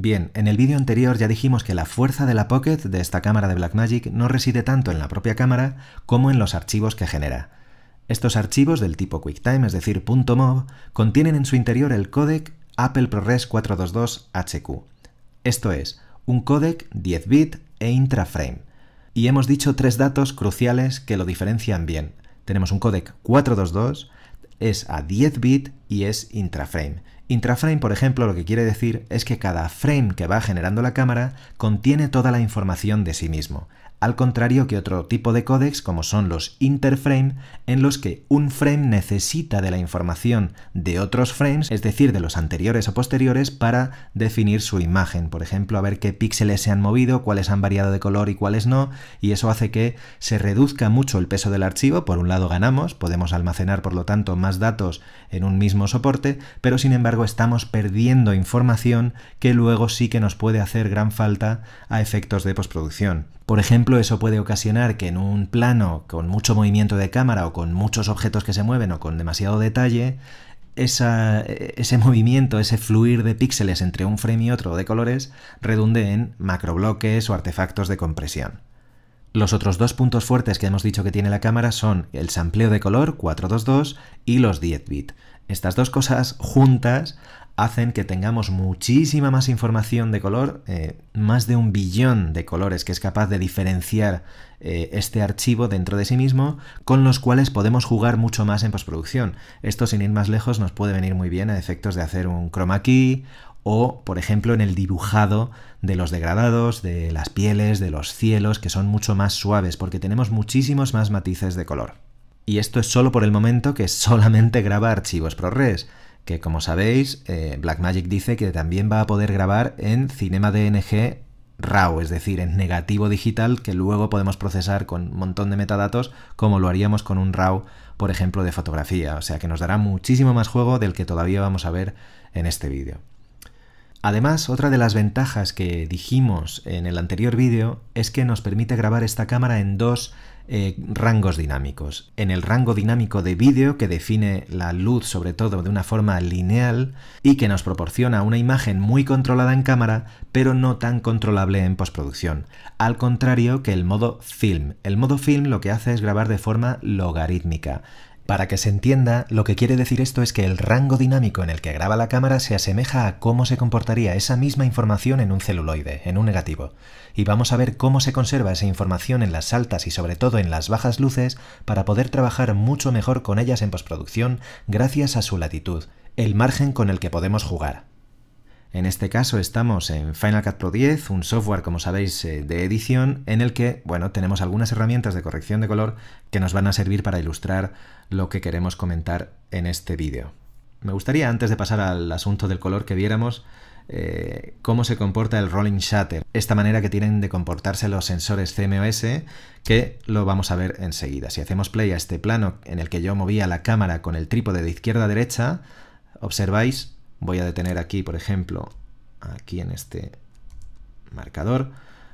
Bien, en el vídeo anterior ya dijimos que la fuerza de la Pocket de esta cámara de Blackmagic no reside tanto en la propia cámara como en los archivos que genera. Estos archivos del tipo QuickTime, es decir, .mov, contienen en su interior el códec Apple ProRes 422HQ. Esto es, un códec 10 bit e intraframe. Y hemos dicho tres datos cruciales que lo diferencian bien. Tenemos un códec 422, es a 10 bit y es intraframe. Intraframe, por ejemplo, lo que quiere decir es que cada frame que va generando la cámara contiene toda la información de sí mismo, al contrario que otro tipo de códecs como son los interframe, en los que un frame necesita de la información de otros frames, es decir, de los anteriores o posteriores, para definir su imagen. Por ejemplo, a ver qué píxeles se han movido, cuáles han variado de color y cuáles no, y eso hace que se reduzca mucho el peso del archivo. Por un lado ganamos, podemos almacenar por lo tanto más datos en un mismo soporte, pero sin embargo estamos perdiendo información que luego sí que nos puede hacer gran falta a efectos de postproducción. Por ejemplo, eso puede ocasionar que en un plano con mucho movimiento de cámara o con muchos objetos que se mueven o con demasiado detalle, ese movimiento, ese fluir de píxeles entre un frame y otro de colores redunde en macrobloques o artefactos de compresión. Los otros dos puntos fuertes que hemos dicho que tiene la cámara son el sampleo de color 422 y los 10 bit. Estas dos cosas juntas hacen que tengamos muchísima más información de color, más de 1 billón de colores que es capaz de diferenciar este archivo dentro de sí mismo, con los cuales podemos jugar mucho más en postproducción. Esto, sin ir más lejos, nos puede venir muy bien a efectos de hacer un chroma key o, por ejemplo, en el dibujado de los degradados, de las pieles, de los cielos, que son mucho más suaves porque tenemos muchísimos más matices de color. Y esto es solo por el momento que solamente graba archivos ProRes, que como sabéis, Blackmagic dice que también va a poder grabar en Cinema DNG RAW, es decir, en negativo digital que luego podemos procesar con un montón de metadatos como lo haríamos con un RAW, por ejemplo, de fotografía. O sea que nos dará muchísimo más juego del que todavía vamos a ver en este vídeo. Además, otra de las ventajas que dijimos en el anterior vídeo es que nos permite grabar esta cámara en dos rangos dinámicos. En el rango dinámico de vídeo, que define la luz sobre todo de una forma lineal y que nos proporciona una imagen muy controlada en cámara, pero no tan controlable en postproducción. Al contrario que el modo film. El modo film lo que hace es grabar de forma logarítmica. Para que se entienda, lo que quiere decir esto es que el rango dinámico en el que graba la cámara se asemeja a cómo se comportaría esa misma información en un celuloide, en un negativo. Y vamos a ver cómo se conserva esa información en las altas y sobre todo en las bajas luces para poder trabajar mucho mejor con ellas en postproducción gracias a su latitud, el margen con el que podemos jugar. En este caso estamos en Final Cut Pro 10, un software, como sabéis, de edición, en el que, bueno, tenemos algunas herramientas de corrección de color que nos van a servir para ilustrar lo que queremos comentar en este vídeo. Me gustaría, antes de pasar al asunto del color, que viéramos cómo se comporta el Rolling Shutter, esta manera que tienen de comportarse los sensores CMOS, que lo vamos a ver enseguida. Si hacemos play a este plano en el que yo movía la cámara con el trípode de izquierda a derecha, observáis. Voy a detener aquí, por ejemplo, aquí en este marcador.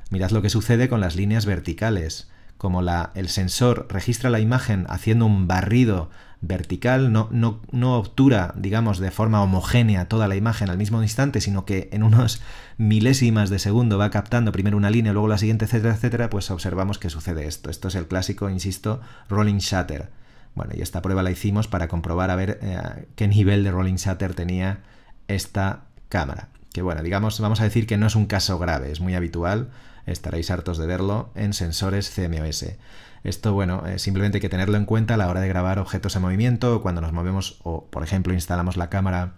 Mirad lo que sucede con las líneas verticales. Como el sensor registra la imagen haciendo un barrido vertical, no obtura, digamos, de forma homogénea toda la imagen al mismo instante, sino que en unos milésimas de segundo va captando primero una línea, luego la siguiente, etcétera, etcétera, pues observamos que sucede esto. Esto es el clásico, insisto, Rolling Shutter. Bueno, y esta prueba la hicimos para comprobar a ver qué nivel de Rolling Shutter tenía esta cámara. Que bueno, digamos, vamos a decir que no es un caso grave, es muy habitual, estaréis hartos de verlo en sensores CMOS. Esto, bueno, simplemente hay que tenerlo en cuenta a la hora de grabar objetos en movimiento, o cuando nos movemos o, por ejemplo, instalamos la cámara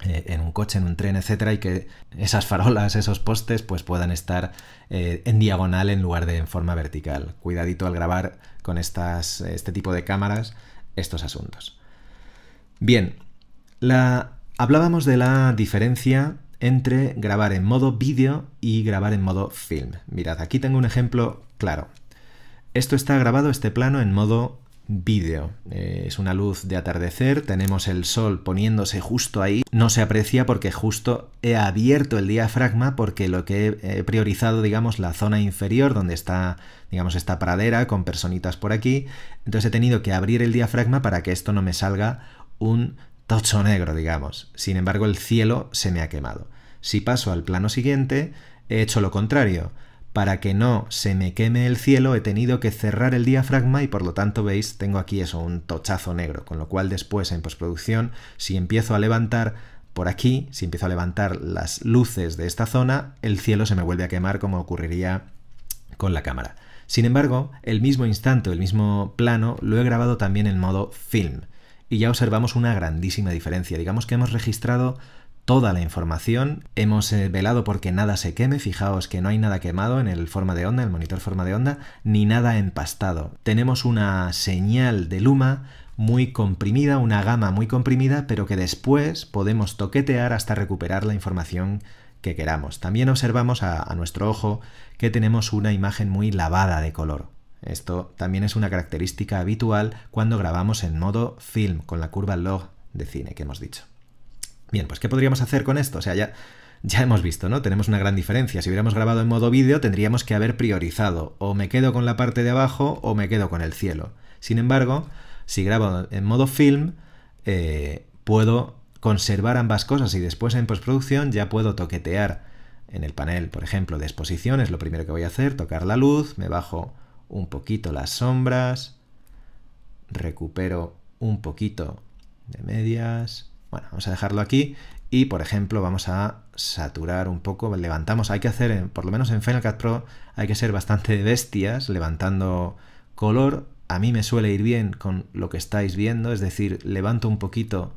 en un coche, en un tren, etcétera, y que esas farolas, esos postes, pues puedan estar en diagonal en lugar de en forma vertical. Cuidadito al grabar con este tipo de cámaras estos asuntos. Bien, hablábamos de la diferencia entre grabar en modo vídeo y grabar en modo film. Mirad, aquí tengo un ejemplo claro. Esto está grabado, este plano, en modo vídeo. Es una luz de atardecer, tenemos el sol poniéndose justo ahí. No se aprecia porque justo he abierto el diafragma, porque lo que he priorizado, digamos, la zona inferior donde está, digamos, esta pradera con personitas por aquí. Entonces he tenido que abrir el diafragma para que esto no me salga un tocho negro, digamos. Sin embargo, el cielo se me ha quemado. Si paso al plano siguiente, he hecho lo contrario. Para que no se me queme el cielo, he tenido que cerrar el diafragma y por lo tanto, veis, tengo aquí eso, un tochazo negro, con lo cual después en postproducción, si empiezo a levantar por aquí, si empiezo a levantar las luces de esta zona, el cielo se me vuelve a quemar como ocurriría con la cámara. Sin embargo, el mismo instante, el mismo plano, lo he grabado también en modo film y ya observamos una grandísima diferencia. Digamos que hemos registrado toda la información, hemos velado porque nada se queme, fijaos que no hay nada quemado en el forma de onda, el monitor forma de onda, ni nada empastado. Tenemos una señal de luma muy comprimida, una gama muy comprimida, pero que después podemos toquetear hasta recuperar la información que queramos. También observamos a nuestro ojo que tenemos una imagen muy lavada de color. Esto también es una característica habitual cuando grabamos en modo film, con la curva log de cine que hemos dicho. Bien, pues ¿qué podríamos hacer con esto? O sea, ya hemos visto, ¿no? Tenemos una gran diferencia. Si hubiéramos grabado en modo vídeo, tendríamos que haber priorizado. O me quedo con la parte de abajo o me quedo con el cielo. Sin embargo, si grabo en modo film, puedo conservar ambas cosas y después en postproducción ya puedo toquetear en el panel, por ejemplo, de exposición. Es lo primero que voy a hacer, tocar la luz, me bajo un poquito las sombras, recupero un poquito de medias. Bueno, vamos a dejarlo aquí y, por ejemplo, vamos a saturar un poco, levantamos, hay que hacer, por lo menos en Final Cut Pro, hay que ser bastante bestias levantando color. A mí me suele ir bien con lo que estáis viendo, es decir, levanto un poquito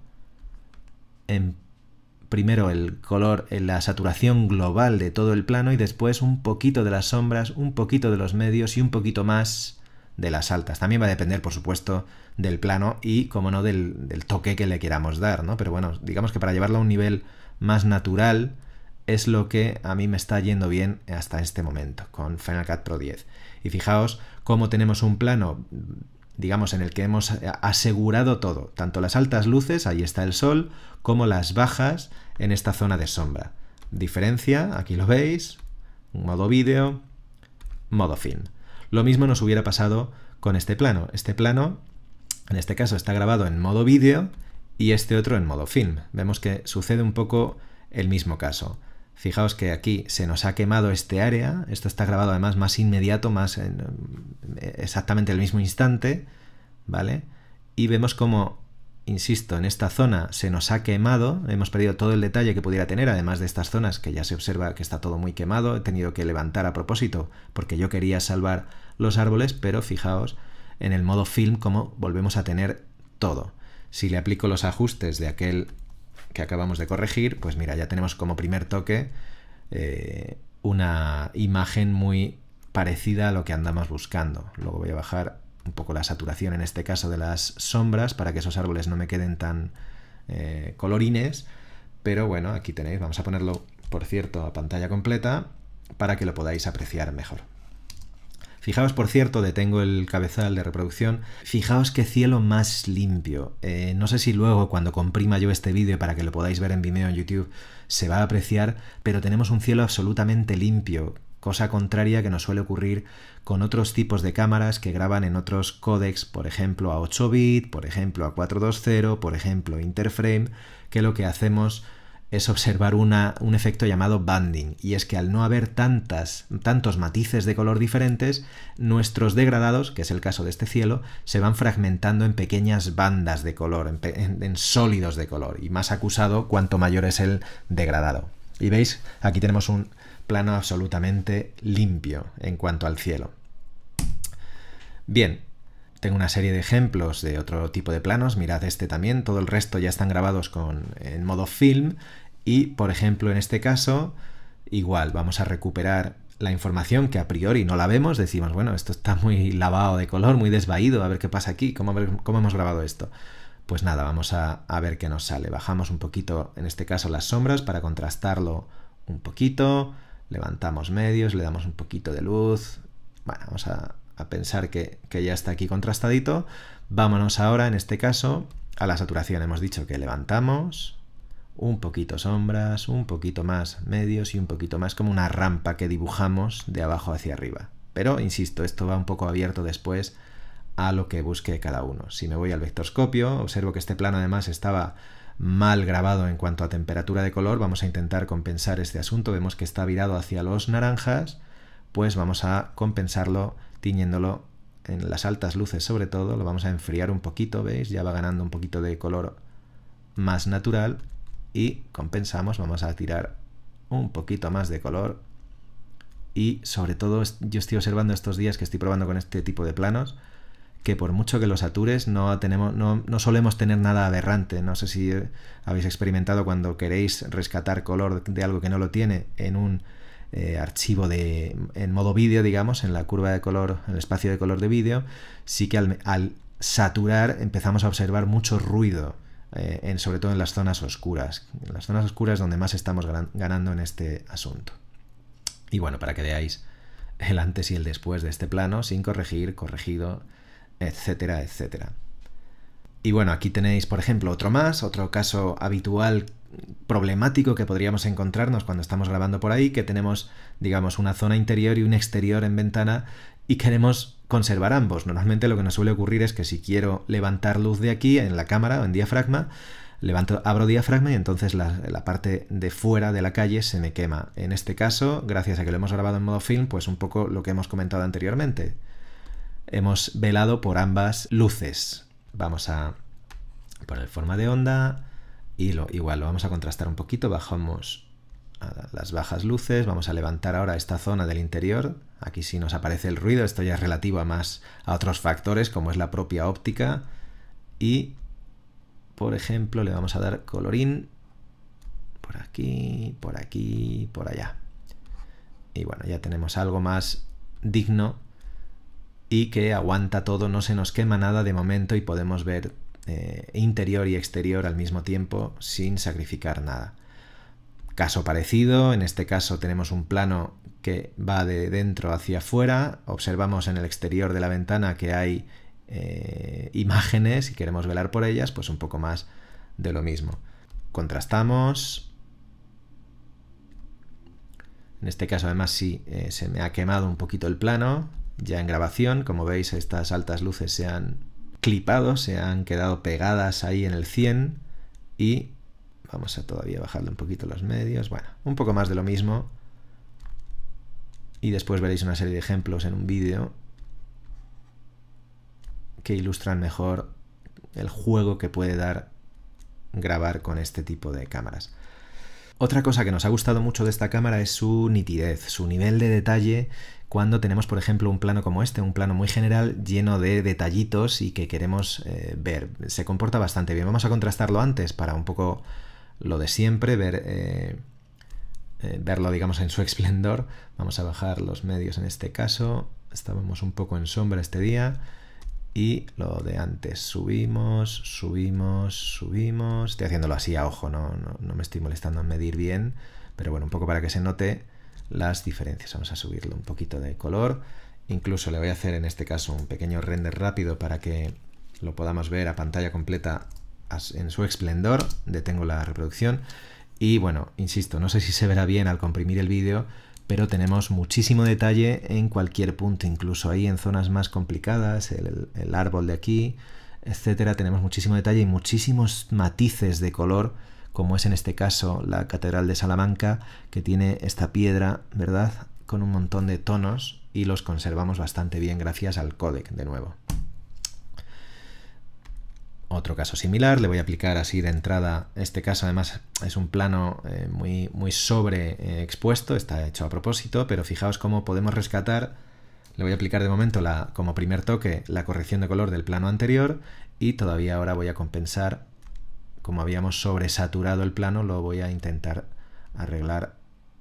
primero el color, en la saturación global de todo el plano y después un poquito de las sombras, un poquito de los medios y un poquito más de las altas. También va a depender, por supuesto, del plano y, como no, del toque que le queramos dar, ¿no? Pero bueno, digamos que para llevarlo a un nivel más natural es lo que a mí me está yendo bien hasta este momento con Final Cut Pro 10. Y fijaos cómo tenemos un plano, digamos, en el que hemos asegurado todo, tanto las altas luces, ahí está el sol, como las bajas en esta zona de sombra. Diferencia, aquí lo veis, modo vídeo, modo film. Lo mismo nos hubiera pasado con este plano. Este plano, en este caso, está grabado en modo vídeo y este otro en modo film. Vemos que sucede un poco el mismo caso. Fijaos que aquí se nos ha quemado este área. Esto está grabado además más inmediato, más exactamente el mismo instante, ¿vale? Y vemos como, insisto, en esta zona se nos ha quemado. Hemos perdido todo el detalle que pudiera tener, además de estas zonas que ya se observa que está todo muy quemado. He tenido que levantar a propósito porque yo quería salvar los árboles, pero fijaos en el modo film como volvemos a tener todo. Si le aplico los ajustes de aquel que acabamos de corregir, pues mira, ya tenemos como primer toque una imagen muy parecida a lo que andamos buscando. Luego voy a bajar un poco la saturación en este caso de las sombras para que esos árboles no me queden tan colorines, pero bueno, aquí tenéis, vamos a ponerlo, por cierto, a pantalla completa para que lo podáis apreciar mejor. Fijaos, por cierto, detengo el cabezal de reproducción, fijaos qué cielo más limpio. No sé si luego cuando comprima yo este vídeo para que lo podáis ver en Vimeo en YouTube se va a apreciar, pero tenemos un cielo absolutamente limpio, cosa contraria que nos suele ocurrir con otros tipos de cámaras que graban en otros códecs, por ejemplo a 8 bit, por ejemplo a 420, por ejemplo interframe, que lo que hacemos es observar un efecto llamado banding, y es que al no haber tantos matices de color diferentes, nuestros degradados, que es el caso de este cielo, se van fragmentando en pequeñas bandas de color, en sólidos de color, y más acusado cuanto mayor es el degradado. Y veis, aquí tenemos un plano absolutamente limpio en cuanto al cielo. Bien, tengo una serie de ejemplos de otro tipo de planos, mirad este también, todo el resto ya están grabados en modo film y, por ejemplo, en este caso, igual, vamos a recuperar la información que a priori no la vemos, decimos, bueno, esto está muy lavado de color, muy desvaído, a ver qué pasa aquí, cómo hemos grabado esto. Pues nada, vamos a ver qué nos sale. Bajamos un poquito, en este caso, las sombras para contrastarlo un poquito, levantamos medios, le damos un poquito de luz, bueno, vamos a pensar que ya está aquí contrastadito. Vámonos ahora, en este caso, a la saturación. Hemos dicho que levantamos un poquito sombras, un poquito más medios y un poquito más como una rampa que dibujamos de abajo hacia arriba. Pero, insisto, esto va un poco abierto después a lo que busque cada uno. Si me voy al vectorscopio, observo que este plano además estaba mal grabado en cuanto a temperatura de color, vamos a intentar compensar este asunto. Vemos que está virado hacia los naranjas, pues vamos a compensarlo tiñéndolo en las altas luces sobre todo. Lo vamos a enfriar un poquito, ¿veis? Ya va ganando un poquito de color más natural y compensamos, vamos a tirar un poquito más de color. Y sobre todo yo estoy observando estos días que estoy probando con este tipo de planos que por mucho que lo satures no solemos tener nada aberrante. No sé si habéis experimentado cuando queréis rescatar color de algo que no lo tiene en un archivo en modo vídeo, digamos, en la curva de color, en el espacio de color de vídeo, sí que al saturar empezamos a observar mucho ruido, sobre todo en las zonas oscuras. En las zonas oscuras donde más estamos ganando en este asunto. Y bueno, para que veáis el antes y el después de este plano, sin corregir, corregido, etcétera, etcétera. Y bueno, aquí tenéis, por ejemplo, otro caso habitual problemático que podríamos encontrarnos cuando estamos grabando por ahí, que tenemos, digamos, una zona interior y un exterior en ventana y queremos conservar ambos. Normalmente lo que nos suele ocurrir es que si quiero levantar luz de aquí en la cámara o en diafragma, abro diafragma y entonces la parte de fuera de la calle se me quema. En este caso, gracias a que lo hemos grabado en modo film, pues un poco lo que hemos comentado anteriormente. Hemos velado por ambas luces. Vamos a poner forma de onda y igual lo vamos a contrastar un poquito. Bajamos a las bajas luces. Vamos a levantar ahora esta zona del interior. Aquí sí nos aparece el ruido. Esto ya es relativo a otros factores como es la propia óptica. Y, por ejemplo, le vamos a dar colorín por aquí, por aquí, por allá. Y bueno, ya tenemos algo más digno y que aguanta todo, no se nos quema nada de momento y podemos ver interior y exterior al mismo tiempo sin sacrificar nada. Caso parecido, en este caso tenemos un plano que va de dentro hacia afuera, observamos en el exterior de la ventana que hay imágenes y queremos velar por ellas, pues un poco más de lo mismo. Contrastamos. En este caso además sí se me ha quemado un poquito el plano. Ya en grabación, como veis, estas altas luces se han clipado, se han quedado pegadas ahí en el 100 y vamos a todavía bajarle un poquito los medios. Bueno, un poco más de lo mismo y después veréis una serie de ejemplos en un vídeo que ilustran mejor el juego que puede dar grabar con este tipo de cámaras. Otra cosa que nos ha gustado mucho de esta cámara es su nitidez, su nivel de detalle cuando tenemos, por ejemplo, un plano como este, un plano muy general lleno de detallitos y que queremos ver. Se comporta bastante bien. Vamos a contrastarlo antes para un poco lo de siempre, verlo, digamos, en su esplendor. Vamos a bajar los medios en este caso. Estábamos un poco en sombra este día. Y lo de antes, subimos, subimos, subimos. Estoy haciéndolo así a ojo, no me estoy molestando en medir bien, pero bueno, un poco para que se note las diferencias. Vamos a subirle un poquito de color. Incluso le voy a hacer en este caso un pequeño render rápido para que lo podamos ver a pantalla completa en su esplendor. Detengo la reproducción y bueno, insisto, no sé si se verá bien al comprimir el vídeo, pero tenemos muchísimo detalle en cualquier punto, incluso ahí en zonas más complicadas, el árbol de aquí, etcétera. Tenemos muchísimo detalle y muchísimos matices de color, como es en este caso la Catedral de Salamanca, que tiene esta piedra, ¿verdad?, con un montón de tonos y los conservamos bastante bien gracias al códec, de nuevo. Otro caso similar, le voy a aplicar así de entrada. Este caso además es un plano muy sobreexpuesto, está hecho a propósito, pero fijaos cómo podemos rescatar. Le voy a aplicar de momento como primer toque la corrección de color del plano anterior y todavía ahora voy a compensar. Como habíamos sobresaturado el plano, lo voy a intentar arreglar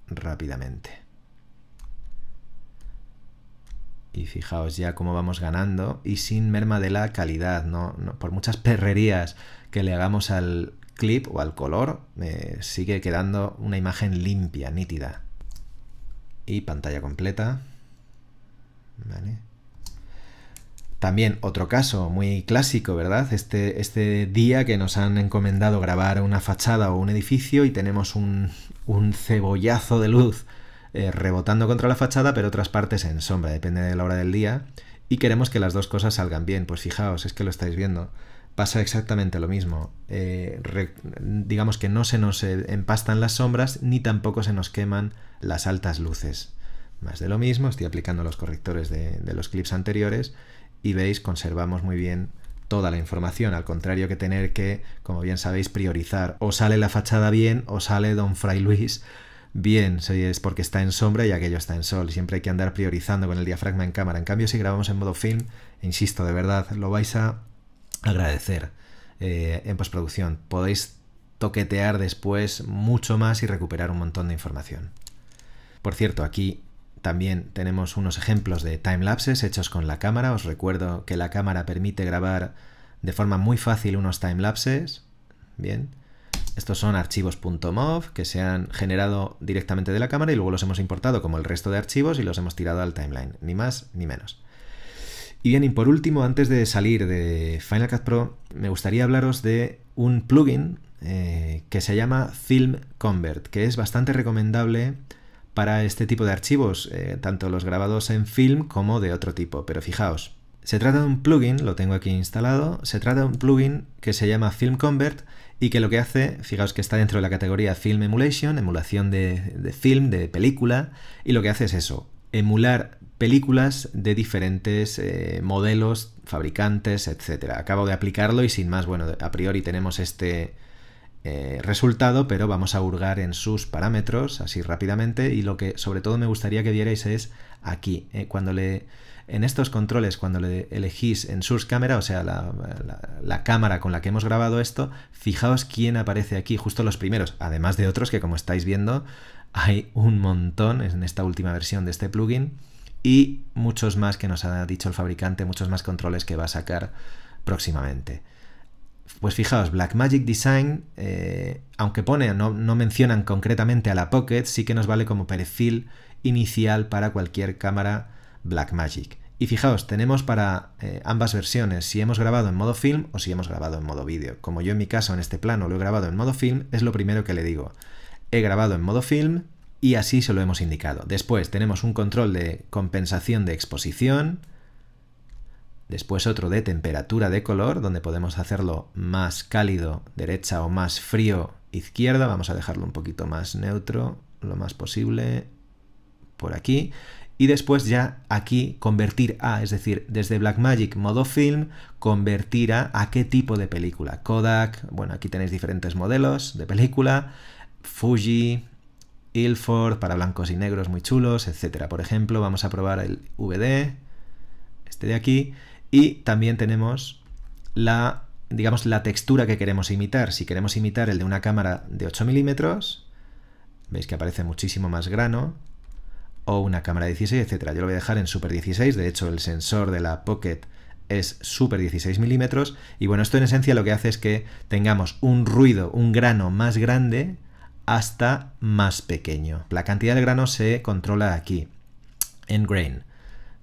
rápidamente. Y fijaos ya cómo vamos ganando y sin merma de la calidad, no por muchas perrerías que le hagamos al clip o al color, sigue quedando una imagen limpia, nítida. Y pantalla completa. Vale. También otro caso muy clásico, ¿verdad? Este día que nos han encomendado grabar una fachada o un edificio y tenemos un cebollazo de luz rebotando contra la fachada, pero otras partes en sombra, depende de la hora del día, y queremos que las dos cosas salgan bien. Pues fijaos, es que lo estáis viendo. pasa exactamente lo mismo. Digamos que no se nos empastan las sombras ni tampoco se nos queman las altas luces. Más de lo mismo, estoy aplicando los correctores de los clips anteriores y veis, conservamos muy bien toda la información, al contrario que tener que, como bien sabéis, priorizar. O sale la fachada bien o sale Don Fray Luis bien, si es porque está en sombra y aquello está en sol. Siempre hay que andar priorizando con el diafragma en cámara. En cambio, si grabamos en modo film, insisto, de verdad, lo vais a agradecer en postproducción. Podéis toquetear después mucho más y recuperar un montón de información. Por cierto, aquí también tenemos unos ejemplos de timelapses hechos con la cámara. Os recuerdo que la cámara permite grabar de forma muy fácil unos timelapses. Bien. Estos son archivos .mov que se han generado directamente de la cámara y luego los hemos importado como el resto de archivos y los hemos tirado al timeline. Ni más ni menos. Y bien, y por último, antes de salir de Final Cut Pro, me gustaría hablaros de un plugin que se llama Film Convert, que es bastante recomendable para este tipo de archivos, tanto los grabados en film como de otro tipo. Pero fijaos, se trata de un plugin, lo tengo aquí instalado, se trata de un plugin que se llama Film Convert y que lo que hace, fijaos que está dentro de la categoría Film Emulation, emulación de film, de película, y lo que hace es eso, emular películas de diferentes modelos, fabricantes, etc. Acabo de aplicarlo y sin más, bueno, a priori tenemos este resultado, pero vamos a hurgar en sus parámetros así rápidamente, y lo que sobre todo me gustaría que vierais es aquí, en estos controles, cuando le elegís en Source Camera, o sea, la cámara con la que hemos grabado esto, fijaos quién aparece aquí, justo los primeros, además de otros que, como estáis viendo, hay un montón en esta última versión de este plugin y muchos más que nos ha dicho el fabricante, muchos más controles que va a sacar próximamente. Pues fijaos, Blackmagic Design, aunque no mencionan concretamente a la Pocket, sí que nos vale como perfil inicial para cualquier cámara Blackmagic. Y fijaos, tenemos para ambas versiones, si hemos grabado en modo film o si hemos grabado en modo vídeo. Como yo en mi caso, en este plano, lo he grabado en modo film, es lo primero que le digo. He grabado en modo film y así se lo hemos indicado. Después tenemos un control de compensación de exposición. Después otro de temperatura de color, donde podemos hacerlo más cálido, derecha, o más frío, izquierda. Vamos a dejarlo un poquito más neutro, lo más posible, por aquí. Y después ya aquí convertir a, es decir, desde Blackmagic modo film, convertir a qué tipo de película. Kodak, bueno, aquí tenéis diferentes modelos de película, Fuji, Ilford, para blancos y negros muy chulos, etcétera. Por ejemplo, vamos a probar el VD, este de aquí, y también tenemos digamos, la textura que queremos imitar. Si queremos imitar el de una cámara de 8 milímetros, veis que aparece muchísimo más grano, o una cámara de 16, etcétera. Yo lo voy a dejar en Super 16, de hecho el sensor de la Pocket es Super 16 milímetros, y bueno, esto en esencia lo que hace es que tengamos un ruido, un grano más grande hasta más pequeño. La cantidad de grano se controla aquí, en Grain.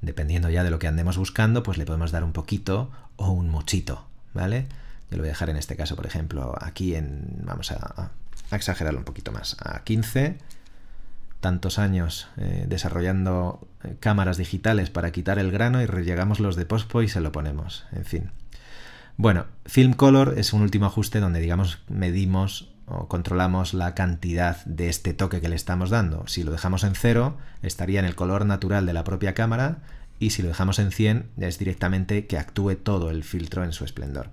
Dependiendo ya de lo que andemos buscando, pues le podemos dar un poquito o un muchito, ¿vale? Yo lo voy a dejar en este caso, por ejemplo, aquí vamos a exagerarlo un poquito más, a 15. Tantos años desarrollando cámaras digitales para quitar el grano y llegamos los de Postpo y se lo ponemos, en fin. Bueno, Film Color es un último ajuste donde, digamos, medimos o controlamos la cantidad de este toque que le estamos dando. Si lo dejamos en 0, estaría en el color natural de la propia cámara, y si lo dejamos en 100, es directamente que actúe todo el filtro en su esplendor.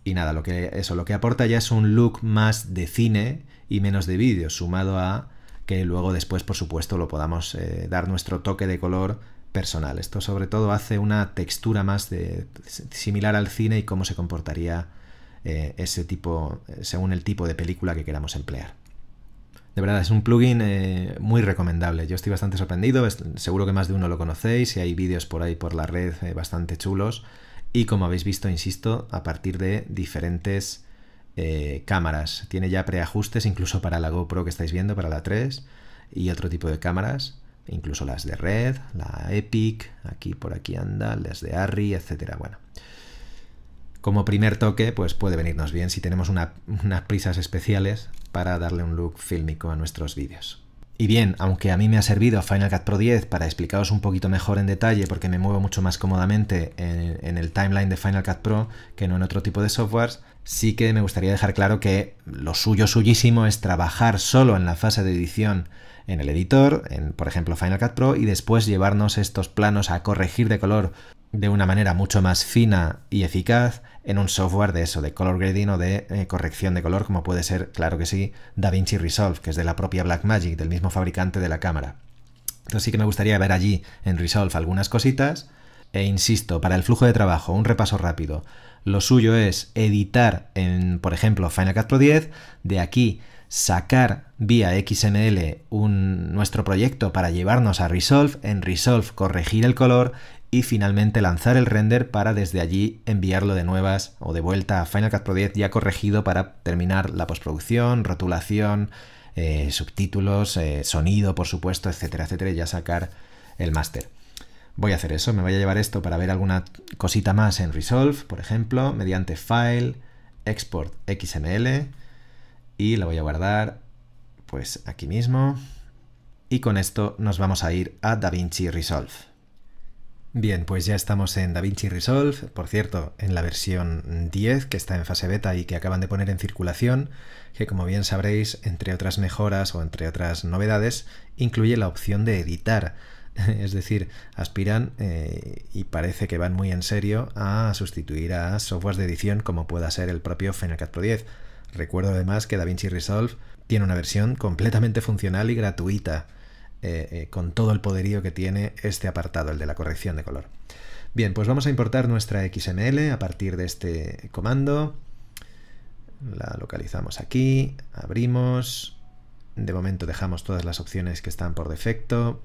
Y nada, lo que aporta ya es un look más de cine y menos de vídeo, sumado a que luego después, por supuesto, lo podamos dar nuestro toque de color personal. Esto sobre todo hace una textura más similar al cine y cómo se comportaría ese tipo, según el tipo de película que queramos emplear. De verdad, es un plugin muy recomendable. Yo estoy bastante sorprendido, seguro que más de uno lo conocéis y hay vídeos por ahí por la red bastante chulos. Y como habéis visto, insisto, a partir de diferentes cámaras. Tiene ya preajustes incluso para la GoPro que estáis viendo, para la 3 y otro tipo de cámaras, incluso las de Red, la Epic, aquí por aquí anda, las de Arri, etcétera. Bueno, como primer toque, pues puede venirnos bien si tenemos unas prisas especiales para darle un look fílmico a nuestros vídeos. Y bien, aunque a mí me ha servido Final Cut Pro 10 para explicaros un poquito mejor en detalle, porque me muevo mucho más cómodamente en el timeline de Final Cut Pro que no en otro tipo de softwares, sí que me gustaría dejar claro que lo suyísimo es trabajar solo en la fase de edición en el editor, por ejemplo Final Cut Pro, y después llevarnos estos planos a corregir de color de una manera mucho más fina y eficaz en un software de eso, de color grading o de corrección de color, como puede ser, claro que sí, DaVinci Resolve, que es de la propia Blackmagic, del mismo fabricante de la cámara. Entonces sí que me gustaría ver allí en Resolve algunas cositas. E insisto, para el flujo de trabajo, un repaso rápido. Lo suyo es editar en, por ejemplo, Final Cut Pro 10, de aquí sacar vía XML nuestro proyecto para llevarnos a Resolve, en Resolve corregir el color y finalmente lanzar el render para desde allí enviarlo de nuevas o de vuelta a Final Cut Pro 10 ya corregido para terminar la postproducción, rotulación, subtítulos, sonido por supuesto, etcétera, etcétera, y ya sacar el máster. Voy a hacer eso, me voy a llevar esto para ver alguna cosita más en Resolve, por ejemplo, mediante File, Export XML, y lo voy a guardar pues aquí mismo, y con esto nos vamos a ir a DaVinci Resolve. Bien, pues ya estamos en DaVinci Resolve, por cierto, en la versión 10, que está en fase beta y que acaban de poner en circulación, que como bien sabréis, entre otras mejoras o entre otras novedades, incluye la opción de editar. Es decir, aspiran, y parece que van muy en serio, a sustituir a softwares de edición como pueda ser el propio Final Cut Pro 10. Recuerdo además que DaVinci Resolve tiene una versión completamente funcional y gratuita, con todo el poderío que tiene este apartado, el de la corrección de color. Bien, pues vamos a importar nuestra XML a partir de este comando. La localizamos aquí, abrimos. De momento dejamos todas las opciones que están por defecto.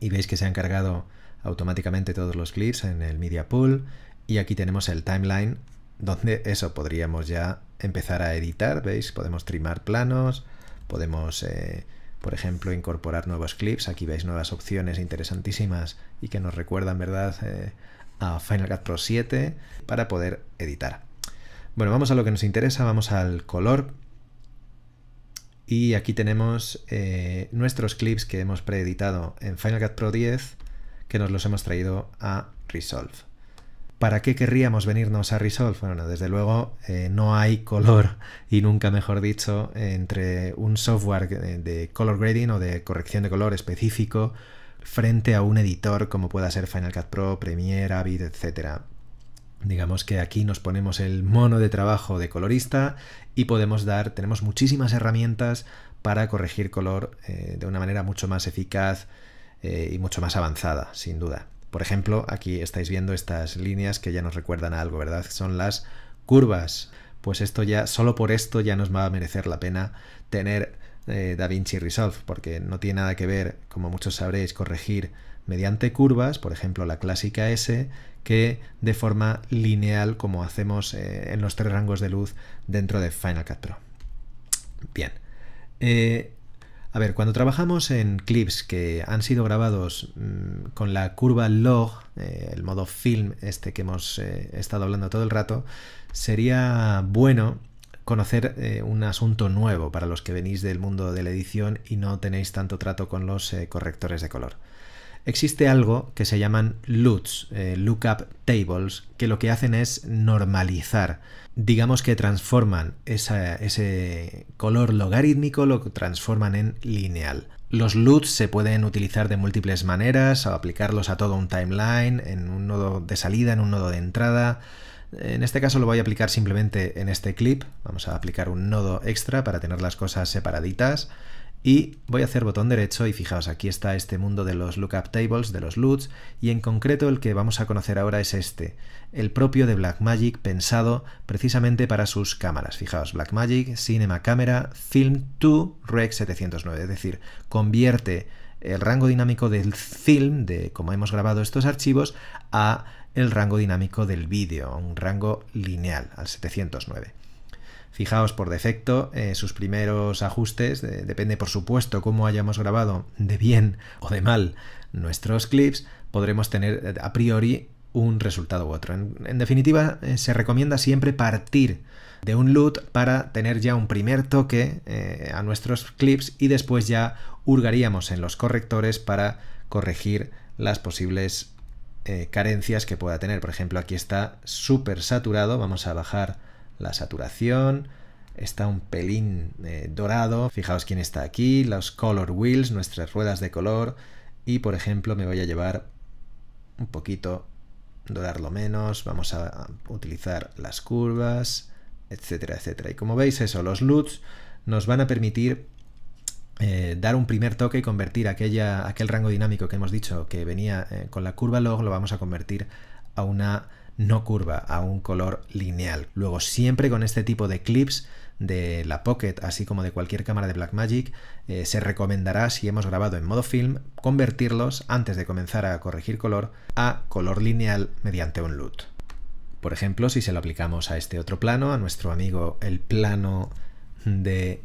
Y veis que se han cargado automáticamente todos los clips en el Media Pool. Y aquí tenemos el timeline, donde eso podríamos ya empezar a editar. ¿Veis? Podemos trimar planos, podemos, por ejemplo, incorporar nuevos clips. Aquí veis nuevas opciones interesantísimas y que nos recuerdan, ¿verdad?, a Final Cut Pro 7 para poder editar. Bueno, vamos a lo que nos interesa, vamos al color. Y aquí tenemos nuestros clips que hemos preeditado en Final Cut Pro 10, que nos los hemos traído a Resolve. ¿Para qué querríamos venirnos a Resolve? Bueno, desde luego no hay color, y nunca mejor dicho, entre un software de color grading o de corrección de color específico frente a un editor como pueda ser Final Cut Pro, Premiere, Avid, etc. Digamos que aquí nos ponemos el mono de trabajo de colorista y tenemos muchísimas herramientas para corregir color de una manera mucho más eficaz y mucho más avanzada, sin duda. Por ejemplo, aquí estáis viendo estas líneas que ya nos recuerdan a algo, ¿verdad? Son las curvas. Pues esto ya, solo por esto ya nos va a merecer la pena tener DaVinci Resolve, porque no tiene nada que ver, como muchos sabréis, corregir mediante curvas, por ejemplo la clásica S, que de forma lineal como hacemos en los 3 rangos de luz dentro de Final Cut Pro. Bien. A ver, cuando trabajamos en clips que han sido grabados con la curva log, el modo film este que hemos estado hablando todo el rato, sería bueno conocer un asunto nuevo para los que venís del mundo de la edición y no tenéis tanto trato con los correctores de color. Existe algo que se llaman LUTs, Lookup Tables, que lo que hacen es normalizar. Digamos que transforman ese color logarítmico, lo transforman en lineal. Los LUTs se pueden utilizar de múltiples maneras, o aplicarlos a todo un timeline, en un nodo de salida, en un nodo de entrada. En este caso lo voy a aplicar simplemente en este clip. Vamos a aplicar un nodo extra para tener las cosas separaditas. Y voy a hacer botón derecho y fijaos, aquí está este mundo de los Lookup Tables, de los LUTs, y en concreto el que vamos a conocer ahora es este, el propio de Blackmagic, pensado precisamente para sus cámaras. Fijaos, Blackmagic Cinema Camera Film to Rec 709, es decir, convierte el rango dinámico del film, de cómo hemos grabado estos archivos, a el rango dinámico del vídeo, a un rango lineal, al 709. Fijaos, por defecto, sus primeros ajustes, depende por supuesto cómo hayamos grabado de bien o de mal nuestros clips, podremos tener a priori un resultado u otro. En definitiva, se recomienda siempre partir de un LUT para tener ya un primer toque a nuestros clips y después ya hurgaríamos en los correctores para corregir las posibles carencias que pueda tener. Por ejemplo, aquí está súper saturado, vamos a bajar la saturación, está un pelín dorado, fijaos quién está aquí, los color wheels, nuestras ruedas de color, y por ejemplo me voy a llevar un poquito, dorarlo menos, vamos a utilizar las curvas, etcétera, etcétera. Y como veis eso, los LUTs nos van a permitir dar un primer toque y convertir aquel rango dinámico que hemos dicho que venía con la curva log, lo vamos a convertir a una no curva, a un color lineal. Luego, siempre con este tipo de clips de la Pocket, así como de cualquier cámara de Blackmagic, se recomendará, si hemos grabado en modo film, convertirlos, antes de comenzar a corregir color, a color lineal mediante un LUT. Por ejemplo, si se lo aplicamos a este otro plano, a nuestro amigo el plano de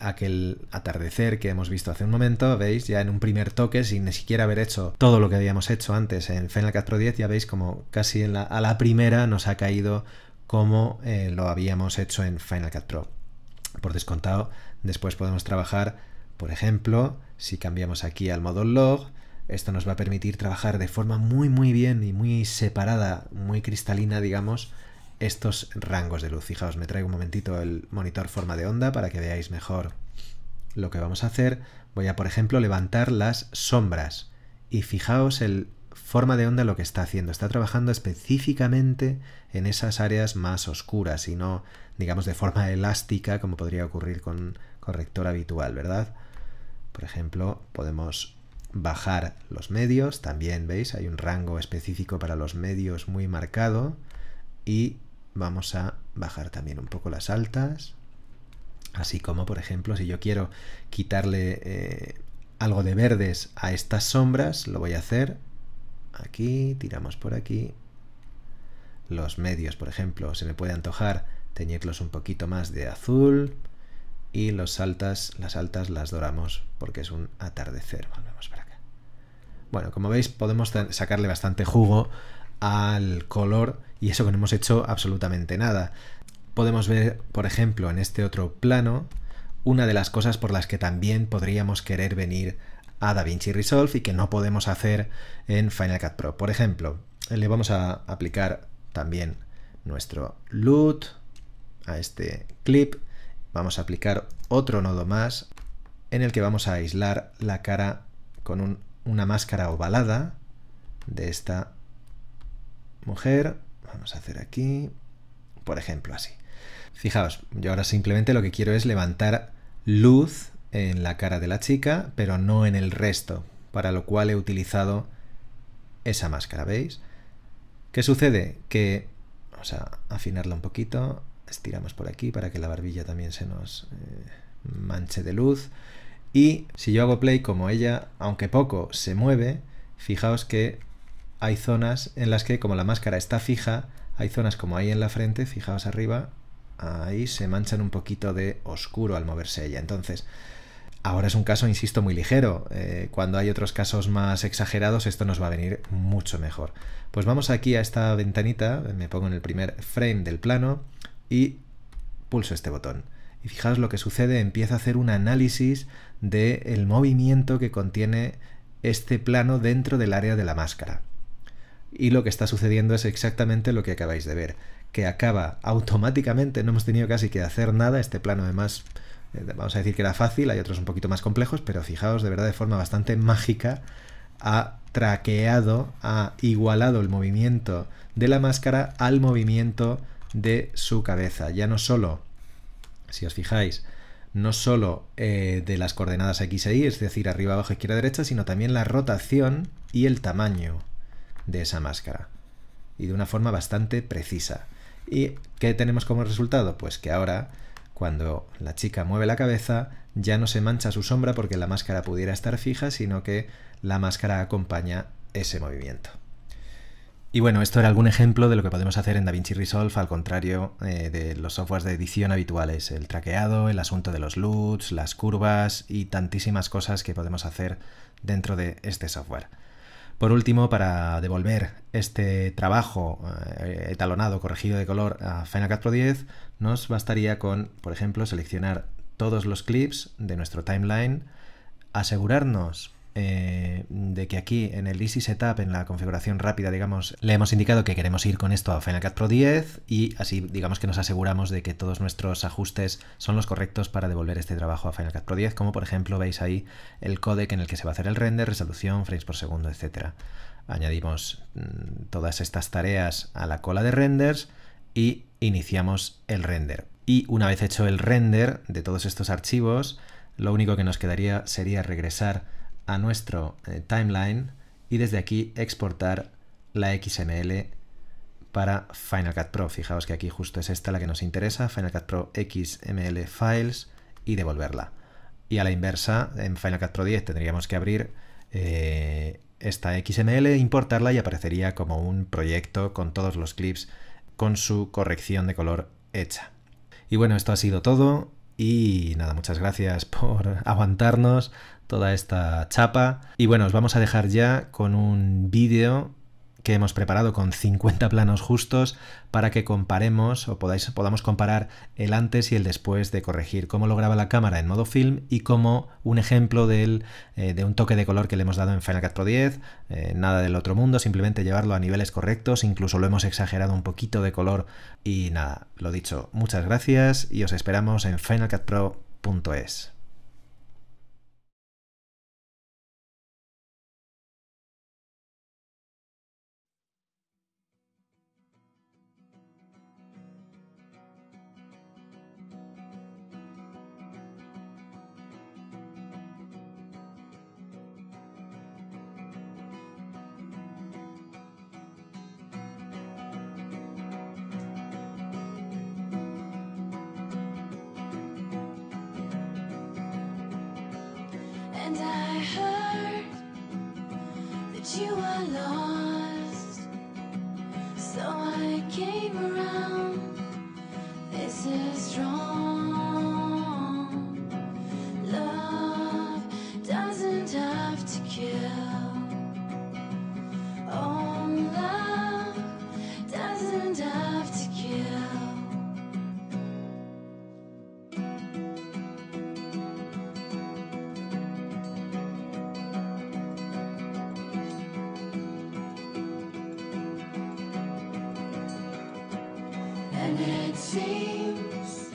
aquel atardecer que hemos visto hace un momento, veis, ya en un primer toque, sin ni siquiera haber hecho todo lo que habíamos hecho antes en Final Cut Pro X, ya veis como casi a la primera nos ha caído como lo habíamos hecho en Final Cut Pro. Por descontado, después podemos trabajar, por ejemplo, si cambiamos aquí al modo log, esto nos va a permitir trabajar de forma muy bien y muy separada, muy cristalina, digamos, estos rangos de luz. Fijaos, me traigo un momentito el monitor forma de onda para que veáis mejor lo que vamos a hacer. Voy a, por ejemplo, levantar las sombras y fijaos el forma de onda lo que está haciendo. Está trabajando específicamente en esas áreas más oscuras y no, digamos, de forma elástica como podría ocurrir con corrector habitual, ¿verdad? Por ejemplo, podemos bajar los medios. También, ¿veis? Hay un rango específico para los medios muy marcado. Y vamos a bajar también un poco las altas, así como, por ejemplo, si yo quiero quitarle algo de verdes a estas sombras, lo voy a hacer aquí, tiramos por aquí. Los medios, por ejemplo, se me puede antojar teñirlos un poquito más de azul, y las altas las doramos porque es un atardecer. Volvemos para acá. Bueno, como veis, podemos sacarle bastante jugo al color, y eso que no hemos hecho absolutamente nada. Podemos ver, por ejemplo, en este otro plano, una de las cosas por las que también podríamos querer venir a DaVinci Resolve y que no podemos hacer en Final Cut Pro. Por ejemplo, le vamos a aplicar también nuestro LUT a este clip. Vamos a aplicar otro nodo más en el que vamos a aislar la cara con una máscara ovalada de esta mujer. Vamos a hacer aquí, por ejemplo, así. Fijaos, yo ahora simplemente lo que quiero es levantar luz en la cara de la chica, pero no en el resto, para lo cual he utilizado esa máscara, ¿veis? ¿Qué sucede? Que vamos a afinarla un poquito, estiramos por aquí para que la barbilla también se nos manche de luz, y si yo hago play, como ella, aunque poco, se mueve, fijaos que hay zonas en las que, como la máscara está fija, hay zonas como ahí en la frente, fijaos arriba, ahí se manchan un poquito de oscuro al moverse ella. Entonces, ahora es un caso, insisto, muy ligero. Cuando hay otros casos más exagerados, esto nos va a venir mucho mejor. Pues vamos aquí a esta ventanita, me pongo en el primer frame del plano y pulso este botón. Y fijaos lo que sucede, empieza a hacer un análisis del movimiento que contiene este plano dentro del área de la máscara. Y lo que está sucediendo es exactamente lo que acabáis de ver, que acaba automáticamente, no hemos tenido casi que hacer nada. Este plano además, vamos a decir que era fácil, hay otros un poquito más complejos, pero fijaos, de verdad, de forma bastante mágica, ha traqueado, ha igualado el movimiento de la máscara al movimiento de su cabeza. Ya no solo, si os fijáis, no solo de las coordenadas X e Y, es decir, arriba, abajo, izquierda, derecha, sino también la rotación y el tamaño de esa máscara, y de una forma bastante precisa. ¿Y qué tenemos como resultado? Pues que ahora, cuando la chica mueve la cabeza, ya no se mancha su sombra porque la máscara pudiera estar fija, sino que la máscara acompaña ese movimiento. Y bueno, esto era algún ejemplo de lo que podemos hacer en DaVinci Resolve, al contrario de los softwares de edición habituales. El traqueado, el asunto de los LUTs, las curvas y tantísimas cosas que podemos hacer dentro de este software. Por último, para devolver este trabajo etalonado, corregido de color a Final Cut Pro X, nos bastaría con, por ejemplo, seleccionar todos los clips de nuestro timeline, asegurarnos de que aquí en el Easy Setup, en la configuración rápida, digamos, le hemos indicado que queremos ir con esto a Final Cut Pro 10 y así digamos que nos aseguramos de que todos nuestros ajustes son los correctos para devolver este trabajo a Final Cut Pro 10, como por ejemplo veis ahí el códec en el que se va a hacer el render, resolución, frames por segundo, etc. Añadimos todas estas tareas a la cola de renders y iniciamos el render. Y una vez hecho el render de todos estos archivos, lo único que nos quedaría sería regresar a nuestro timeline y desde aquí exportar la XML para Final Cut Pro. Fijaos que aquí justo es esta la que nos interesa, Final Cut Pro XML Files, y devolverla. Y a la inversa, en Final Cut Pro 10 tendríamos que abrir esta XML, importarla y aparecería como un proyecto con todos los clips con su corrección de color hecha. Y bueno, esto ha sido todo. Y nada, muchas gracias por aguantarnos toda esta chapa. Y bueno, os vamos a dejar ya con un vídeo que hemos preparado con 50 planos justos para que comparemos o podamos comparar el antes y el después de corregir cómo lo graba la cámara en modo film y como un ejemplo de un toque de color que le hemos dado en Final Cut Pro 10, nada del otro mundo, simplemente llevarlo a niveles correctos, incluso lo hemos exagerado un poquito de color y nada, lo dicho, muchas gracias y os esperamos en finalcutpro.es. And I heard that you were lost, so I came around. This is strong. Love doesn't have to kill. Oh, love doesn't have to kill. And it seems